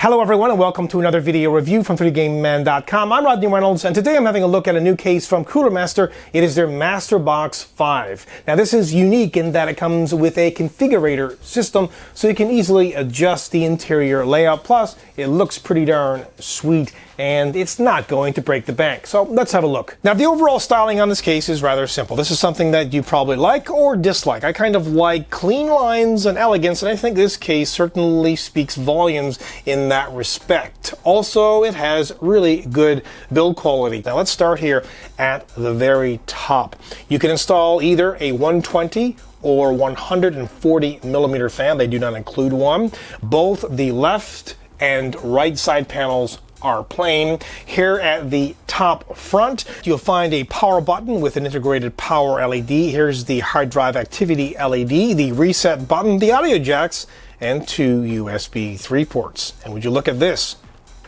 Hello everyone and welcome to another video review from 3DGameMan.com. I'm Rodney Reynolds and today I'm having a look at a new case from Cooler Master. It is their MasterBox 5. Now this is unique in that it comes with a configurator system so you can easily adjust the interior layout. Plus it looks pretty darn sweet and it's not going to break the bank. So let's have a look. Now the overall styling on this case is rather simple. This is something that you probably like or dislike. I kind of like clean lines and elegance, and I think this case certainly speaks volumes in that respect. Also, it has really good build quality. Now let's start here at the very top. You can install either a 120 or 140 millimeter fan. They do not include one. Both the left and right side panels are plain. Here at the top front, you'll find a power button with an integrated power LED. Here's the hard drive activity LED, the reset button, the audio jacks, and two USB 3 ports. And would you look at this?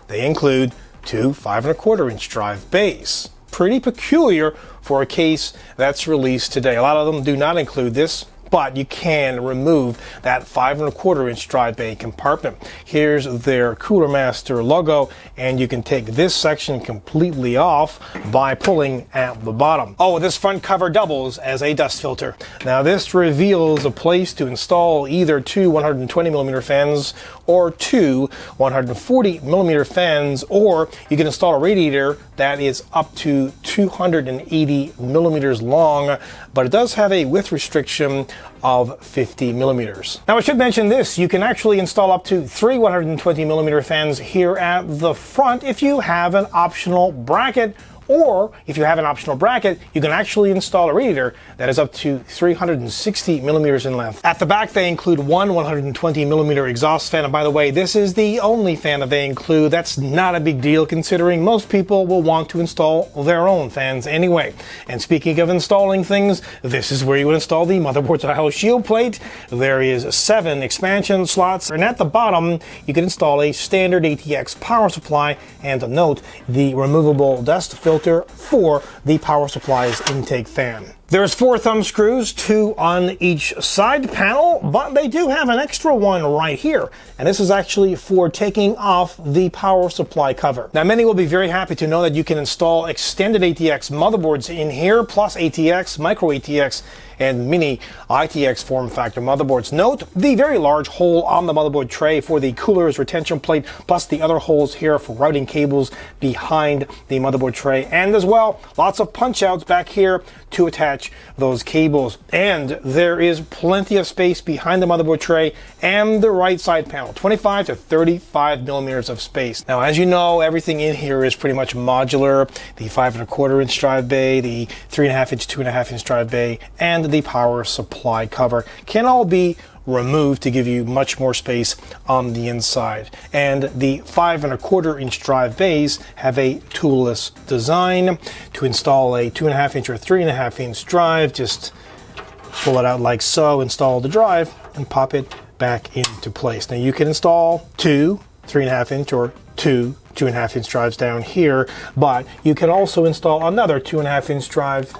They include two 5¼ drive bays. Pretty peculiar for a case that's released today. A lot of them do not include this, but you can remove that 5¼ drive bay compartment. Here's their Cooler Master logo, and you can take this section completely off by pulling at the bottom. Oh, this front cover doubles as a dust filter. Now this reveals a place to install either two 120 millimeter fans or two 140 millimeter fans, or you can install a radiator that is up to 280 millimeters long, but it does have a width restriction of 50 millimeters. Now I should mention this, you can actually install up to three 120 millimeter fans here at the front if you have an optional bracket, or if you have an optional bracket, you can actually install a radiator that is up to 360 millimeters in length. At the back, they include one 120 millimeter exhaust fan. And by the way, this is the only fan that they include. That's not a big deal considering most people will want to install their own fans anyway. And speaking of installing things, this is where you would install the motherboard style shield plate. There is 7 expansion slots, and at the bottom, you can install a standard ATX power supply, and note the removable dust filter for the power supply's intake fan. There's 4 thumb screws, 2 on each side panel, but they do have an extra one right here. And this is actually for taking off the power supply cover. Now many will be very happy to know that you can install extended ATX motherboards in here, plus ATX, micro ATX, and mini ITX form factor motherboards. Note the very large hole on the motherboard tray for the cooler's retention plate, plus the other holes here for routing cables behind the motherboard tray, and as well lots of punch outs back here to attach those cables. And there is plenty of space behind the motherboard tray and the right side panel, 25 to 35 millimeters of space. Now as you know, everything in here is pretty much modular. The 5¼ drive bay, the 3.5 inch, 2.5 inch drive bay, and the power supply cover can all be removed to give you much more space on the inside. And the 5¼ drive bays have a toolless design. To install a 2.5 inch or 3.5 inch drive, just pull it out like so, install the drive, and pop it back into place. Now you can install two 3.5 inch or two 2.5 inch drives down here, but you can also install another 2.5 inch drive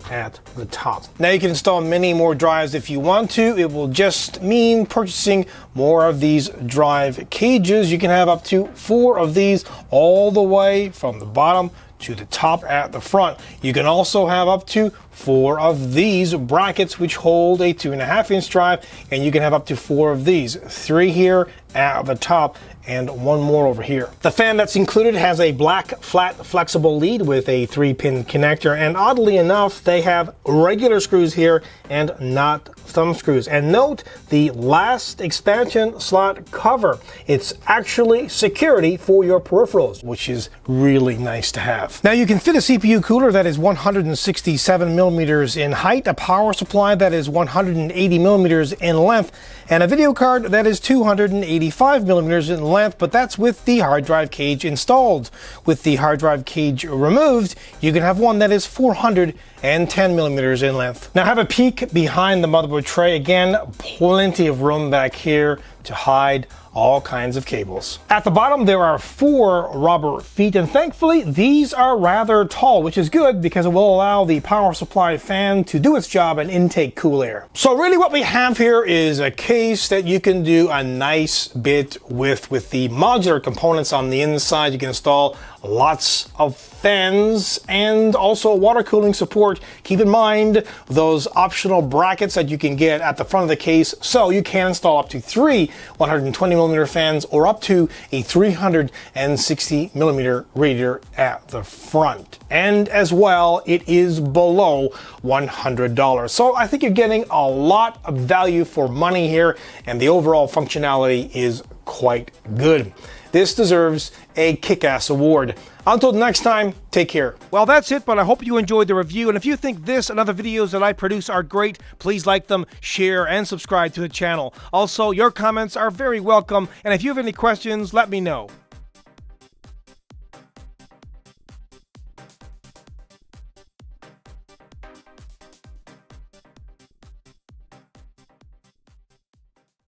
at the top. Now you can install many more drives if you want to. It will just mean purchasing more of these drive cages. You can have up to 4 of these all the way from the bottom to the top at the front. You can also have up to 4 of these brackets which hold a 2.5 inch drive, and you can have up to 4 of these, 3 here at the top and 1 more over here. The fan that's included has a black flat flexible lead with a 3-pin connector, and oddly enough they have regular screws here and not thumb screws. And note the last expansion slot cover. It's actually security for your peripherals, which is really nice to have. Now you can fit a CPU cooler that is 167 millimeters in height, a power supply that is 180 millimeters in length, and a video card that is 285 millimeters in length, but that's with the hard drive cage installed. With the hard drive cage removed, you can have one that is 480 and 10 millimeters in length. Now have a peek behind the motherboard tray. Again, plenty of room back here to hide all kinds of cables. At the bottom there are 4 rubber feet, and thankfully these are rather tall, which is good because it will allow the power supply fan to do its job and intake cool air. So really what we have here is a case that you can do a nice bit with the modular components on the inside. You can install lots of fans and also water cooling support. Keep in mind those optional brackets that you can get at the front of the case, so you can install up to 3 120 millimeter fans or up to a 360 millimeter radiator at the front. And as well, it is below $100. So I think you're getting a lot of value for money here, and the overall functionality is quite good. This deserves a kick-ass award. Until next time, take care. Well, that's it, but I hope you enjoyed the review. And if you think this and other videos that I produce are great, please like them, share, and subscribe to the channel. Also, your comments are very welcome. And if you have any questions, let me know.